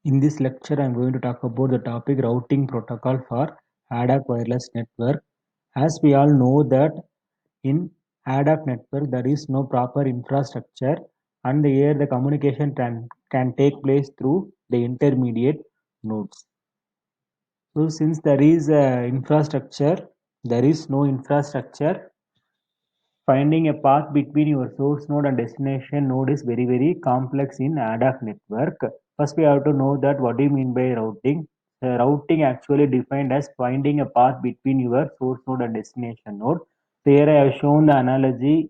In this lecture, I am going to talk about the topic routing protocol for ADAC wireless network. As we all know that in ADAC network, there is no proper infrastructure and here the communication can take place through the intermediate nodes. So since there is there is no infrastructure. Finding a path between your source node and destination node is very complex in ADAC network. First, we have to know that what do you mean by routing. Routing actually defined as finding a path between your source node and destination node. So here I have shown the analogy,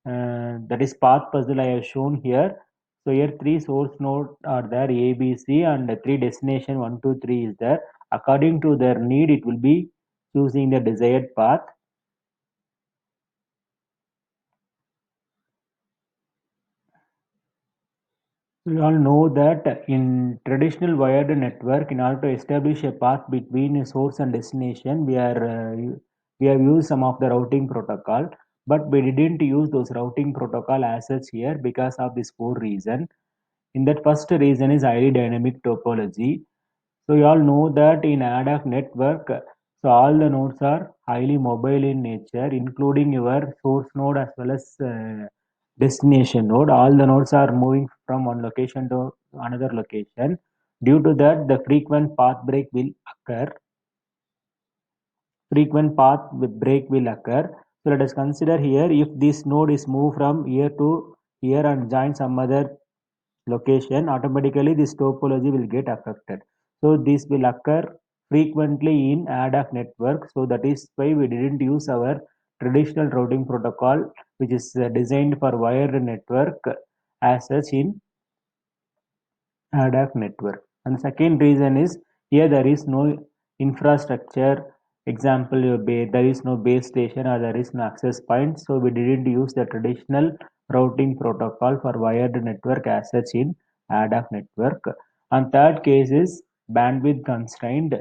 that is path puzzle I have shown here. So here three source nodes are there, A, B, C, and three destination 1, 2, 3 is there. According to their need, it will be choosing the desired path. We all know that in traditional wired network, in order to establish a path between a source and destination, we have used some of the routing protocol, but we didn't use those routing protocol as such here because of this four reason. In that first reason is highly dynamic topology. So you all know that in ADAC network, so all the nodes are highly mobile in nature, including your source node as well as destination node. All the nodes are moving from one location to another location. Due to that, the frequent path break will occur. Frequent path break will occur. So let us consider here if this node is moved from here to here and join some other location, automatically this topology will get affected. So this will occur frequently in ADAC network. So that is why we didn't use our traditional routing protocol, which is designed for wired network as such in ADAC network. And the second reason is here there is no infrastructure. Example, there is no base station or there is no access point. So we didn't use the traditional routing protocol for wired network as such in ADAC network. And third case is bandwidth constrained.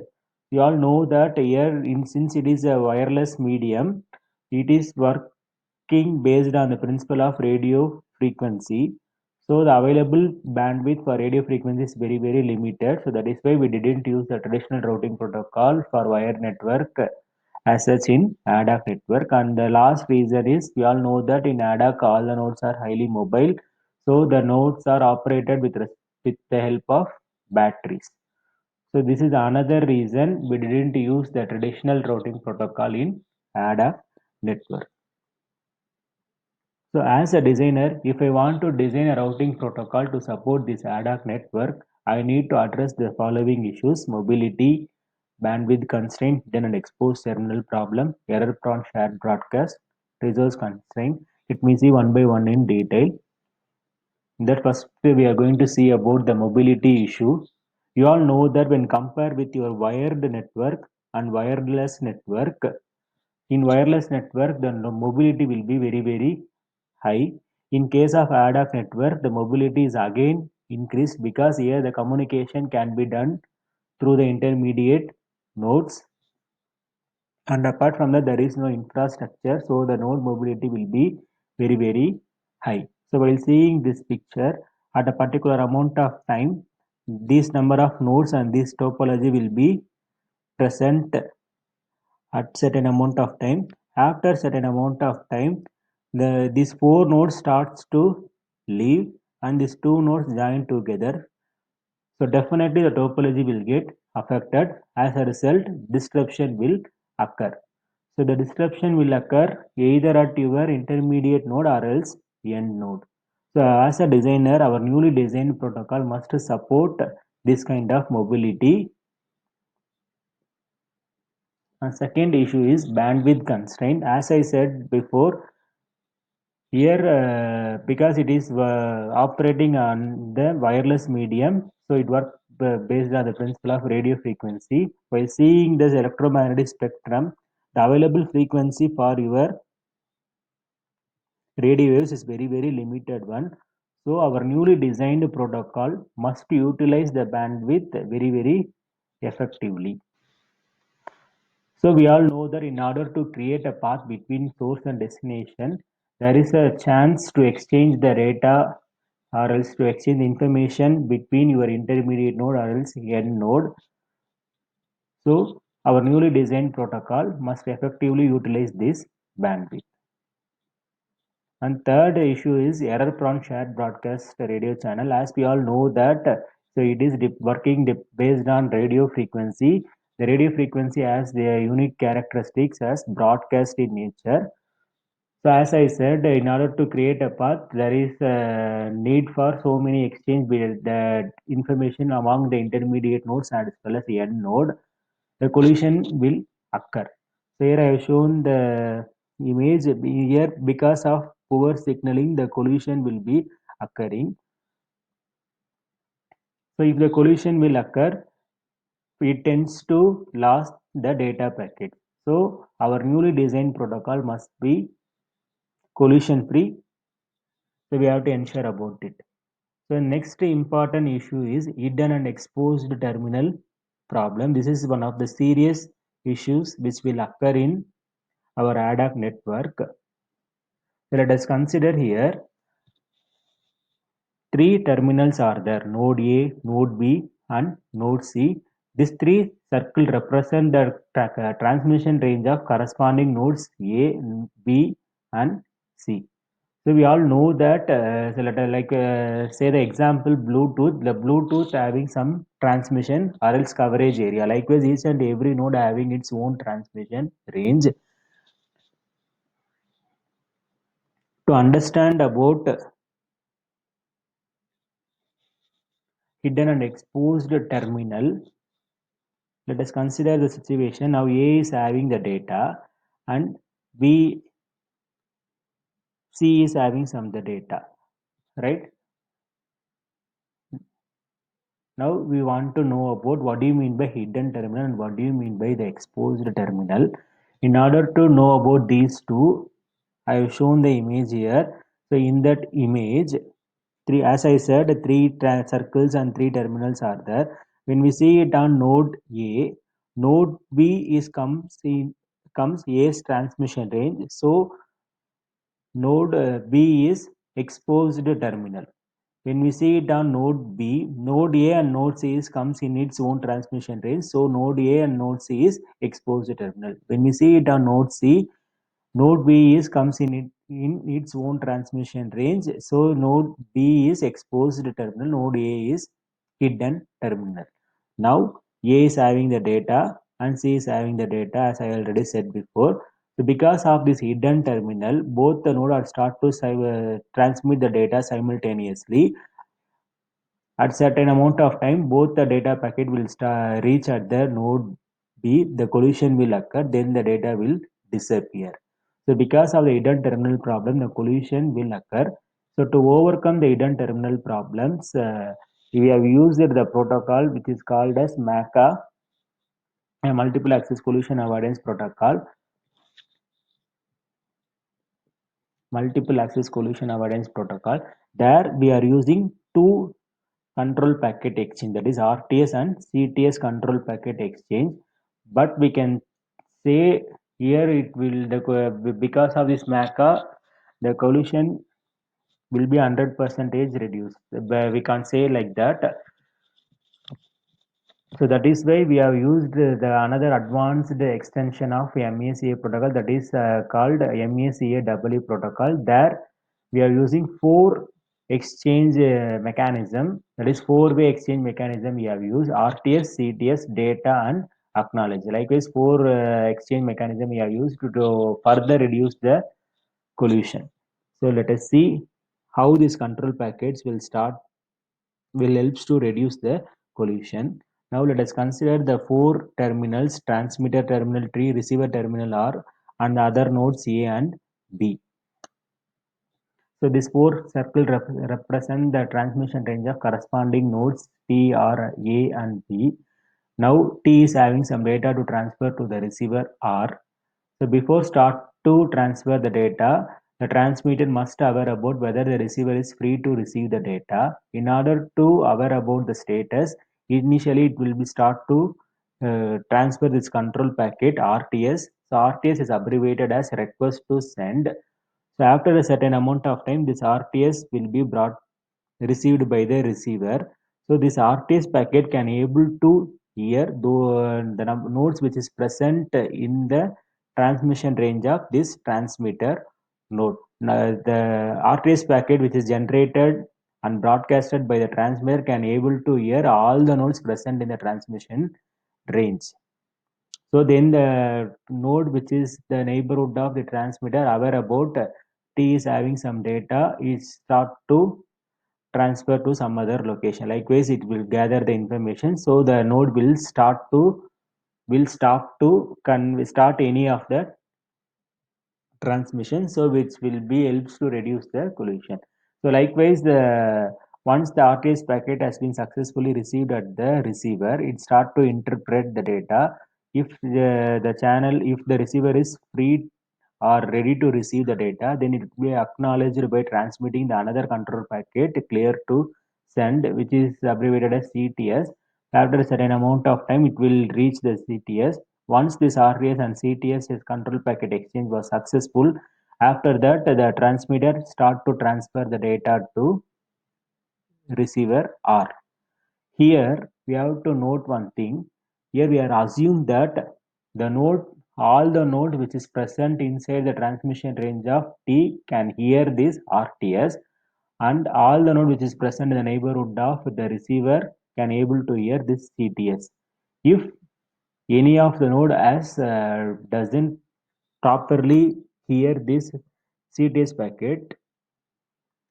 You all know that here, since it is a wireless medium, it is working based on the principle of radio frequency. So the available bandwidth for radio frequency is very limited. So that is why we didn't use the traditional routing protocol for wired network as such in ADAC network. And the last reason is we all know that in ADAC all the nodes are highly mobile. So the nodes are operated with the help of batteries. So this is another reason we didn't use the traditional routing protocol in ADAC network. So as a designer, if I want to design a routing protocol to support this ADAC network, I need to address the following issues: mobility, bandwidth constraint, hidden and exposed terminal problem, error prone shared broadcast, resource constraint. Let me see one by one in detail. In that first we are going to see about the mobility issue. You all know that when compared with your wired network and wireless network, in wireless network the mobility will be very high. In case of ADAC network, the mobility is again increased because here the communication can be done through the intermediate nodes, and apart from that there is no infrastructure, so the node mobility will be very high. So while seeing this picture, at a particular amount of time, this number of nodes and this topology will be present at certain amount of time. After certain amount of time, these four nodes starts to leave and these two nodes join together. So definitely the topology will get affected. As a result, disruption will occur. So the disruption will occur either at your intermediate node or else end node. So as a designer, our newly designed protocol must support this kind of mobility. And second issue is bandwidth constraint. As I said before, here because it is operating on the wireless medium, so it works based on the principle of radio frequency. While seeing this electromagnetic spectrum, the available frequency for your radio waves is very limited one. So our newly designed protocol must utilize the bandwidth very effectively. So we all know that in order to create a path between source and destination, there is a chance to exchange the data or else to exchange information between your intermediate node or else end node. So our newly designed protocol must effectively utilize this bandwidth. And third issue is error prone shared broadcast radio channel. As we all know that, so it is based on radio frequency. The radio frequency has their unique characteristics as broadcast in nature. So as I said, in order to create a path, there is a need for so many exchange the information among the intermediate nodes as well as the end node. The collision will occur. So here I have shown the image here because of poor signaling, the collision will be occurring. So if the collision will occur, it tends to lose the data packet. So our newly designed protocol must be collision free. So we have to ensure about it. So next important issue is hidden and exposed terminal problem. This is one of the serious issues which will occur in our ad hoc network. So let us consider here three terminals are there: node A, node B, and node C. These three circles represent the transmission range of corresponding nodes A, B, and C. So we all know that, so let us say the example Bluetooth, the Bluetooth having some transmission or else coverage area. Likewise, each and every node having its own transmission range. To understand about hidden and exposed terminal, let us consider the situation. Now A is having the data and B, C is having some the data, right? Now we want to know about what do you mean by hidden terminal and what do you mean by the exposed terminal. In order to know about these two, I have shown the image here. So in that image, three, as I said, three circles and three terminals are there. When we see it on node A, node B is comes A's transmission range. So node B is exposed terminal. When we see it on node B, node A and node C is comes in its own transmission range. So node A and node C is exposed terminal. When we see it on node C, node B is comes in its own transmission range. So node B is exposed terminal. Node A is hidden terminal. Now A is having the data and C is having the data, as I already said before. So because of this hidden terminal, both the node are start to transmit the data simultaneously. At certain amount of time, both the data packet will reach at the node B. The collision will occur. Then the data will disappear. So because of the hidden terminal problem, the collision will occur. So to overcome the hidden terminal problems, we have used the protocol which is called as MACA, a multiple access collision avoidance protocol. Multiple access collision avoidance protocol. There we are using two control packet exchange, that is RTS and CTS control packet exchange. But we can say here it will because of this MACA, the collision will be 100% reduced. We can't say like that. So that is why we have used the another advanced extension of MACA protocol, that is called MACA protocol. There we are using four exchange mechanism, that is four-way exchange mechanism we have used: RTS, CTS, data, and acknowledge. Likewise, four exchange mechanism we have used to further reduce the collision. So let us see how these control packets will helps to reduce the collision. Now let us consider the four terminals: transmitter terminal T, receiver terminal R, and the other nodes A and B. So these four circles represent the transmission range of corresponding nodes T, R, A, and B. Now T is having some data to transfer to the receiver R. So before start to transfer the data, the transmitter must aware about whether the receiver is free to receive the data. In order to aware about the status, initially it will be start to transfer this control packet RTS. So RTS is abbreviated as request to send. So after a certain amount of time, this RTS will be brought received by the receiver. So this RTS packet can able to hear the nodes which is present in the transmission range of this transmitter node. Now, the RTS packet which is generated and broadcasted by the transmitter can able to hear all the nodes present in the transmission range. So then the node which is the neighborhood of the transmitter aware about T is having some data, it start to transfer to some other location. Likewise, it will gather the information. So the node will stop to start any of the transmission, so which will be helps to reduce the collision. So likewise, the once the RTS packet has been successfully received at the receiver, it start to interpret the data. If the channel, if the receiver is free or ready to receive the data, then it will be acknowledged by transmitting the another control packet clear to send, which is abbreviated as CTS. After a certain amount of time, it will reach the CTS. Once this RTS and CTS control packet exchange was successful, after that the transmitter start to transfer the data to receiver R. Here we have to note one thing. Here we are assumed that the node, all the node which is present inside the transmission range of T can hear this RTS, and all the node which is present in the neighborhood of the receiver can able to hear this CTS. If any of the node as doesn't properly hear this CTS packet,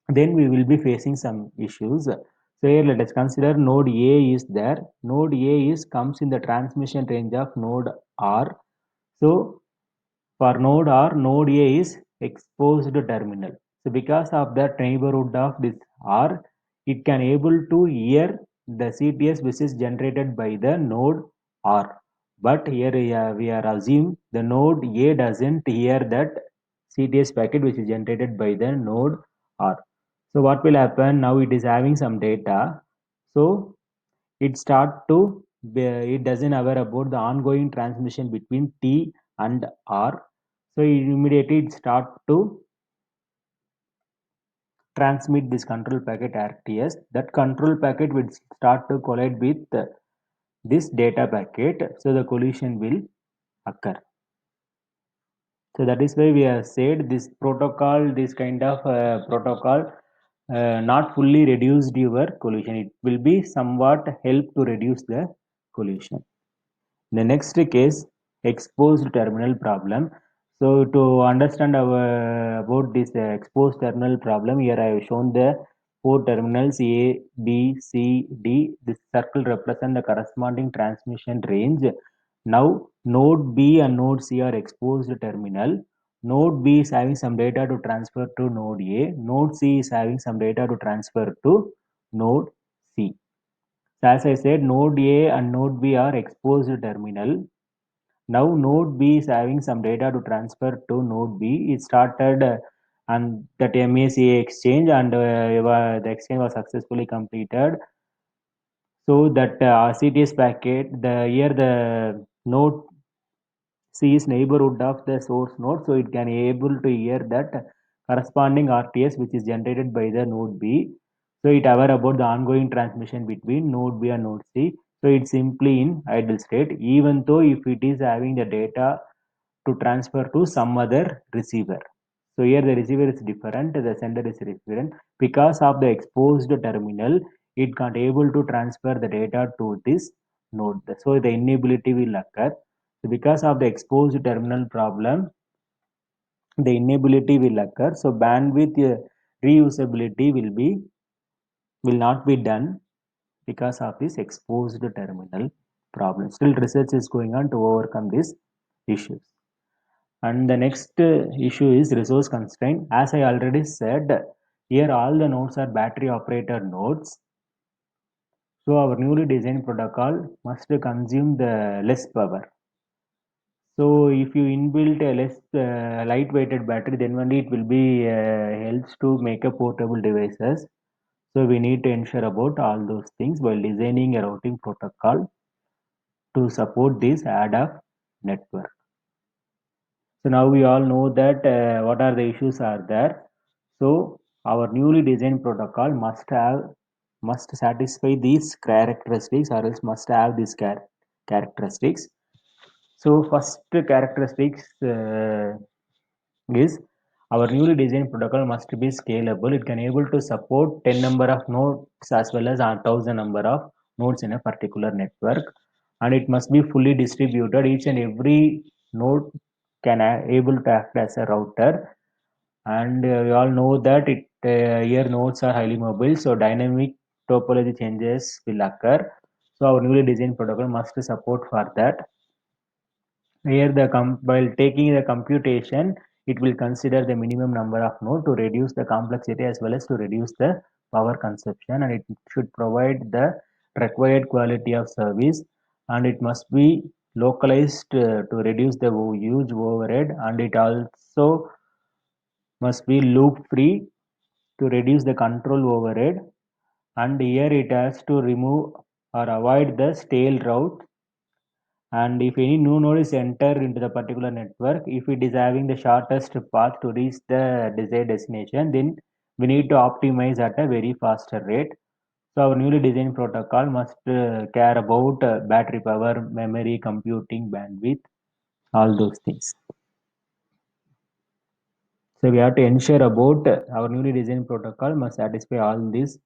then we will be facing some issues. So here let us consider node A is there. Node A is comes in the transmission range of node R. So for node R, node A is exposed terminal. So because of that neighborhood of this R, it can able to hear the CTS which is generated by the node R. But here we are assume the node A doesn't hear that CTS packet which is generated by the node R. So what will happen now? It is having some data. So it start to it doesn't aware about the ongoing transmission between T and R. So immediately it start to transmit this control packet RTS. That control packet will start to collide with this data packet. So the collision will occur. So that is why we have said this protocol, this kind of protocol not fully reduced your collision. It will be somewhat help to reduce the collision. The next case, exposed terminal problem. So to understand about this exposed terminal problem, here I have shown the four terminals A, B, C, D. This circle represent the corresponding transmission range. Now node B and node C are exposed terminal. Node B is having some data to transfer to node A. Node C is having some data to transfer to node C. So as I said, node A and node B are exposed terminal. Now node B is having some data to transfer to node B. It started and that MACA exchange, and the exchange was successfully completed. So that CTS packet, the here the node C is neighborhood of the source node, so it can able to hear that corresponding RTS which is generated by the node B. So it aware about the ongoing transmission between node B and node C. So it's simply in idle state, even though if it is having the data to transfer to some other receiver. So here the receiver is different, the sender is different. Because of the exposed terminal, it can't able to transfer the data to this node. So the inability will occur. So because of the exposed terminal problem, the inability will occur. So bandwidth reusability will not be done because of this exposed terminal problem. Still research is going on to overcome these issues. And the next issue is resource constraint. As I already said, here all the nodes are battery operator nodes. So our newly designed protocol must consume the less power. So if you inbuilt a less lightweighted battery, then only it will be helps to make a portable devices. So we need to ensure about all those things while designing a routing protocol to support this ADAF network. So now we all know that what are the issues are there. So our newly designed protocol must satisfy these characteristics or else must have these characteristics. So first characteristics is our newly designed protocol must be scalable. It can able to support 10 number of nodes as well as 1000 number of nodes in a particular network, and it must be fully distributed. Each and every node can able to act as a router, and we all know that here nodes are highly mobile, so dynamic topology changes will occur. So our newly designed protocol must support for that. Here, while taking the computation, it will consider the minimum number of nodes to reduce the complexity as well as to reduce the power consumption, and it should provide the required quality of service, and it must be localized to reduce the huge overhead, and it also must be loop free to reduce the control overhead, and here it has to remove or avoid the stale route. And if any new node is entered into the particular network, if it is having the shortest path to reach the desired destination, then we need to optimize at a very faster rate. So our newly designed protocol must care about battery power, memory, computing, bandwidth, all those things. So we have to ensure about our newly designed protocol must satisfy all these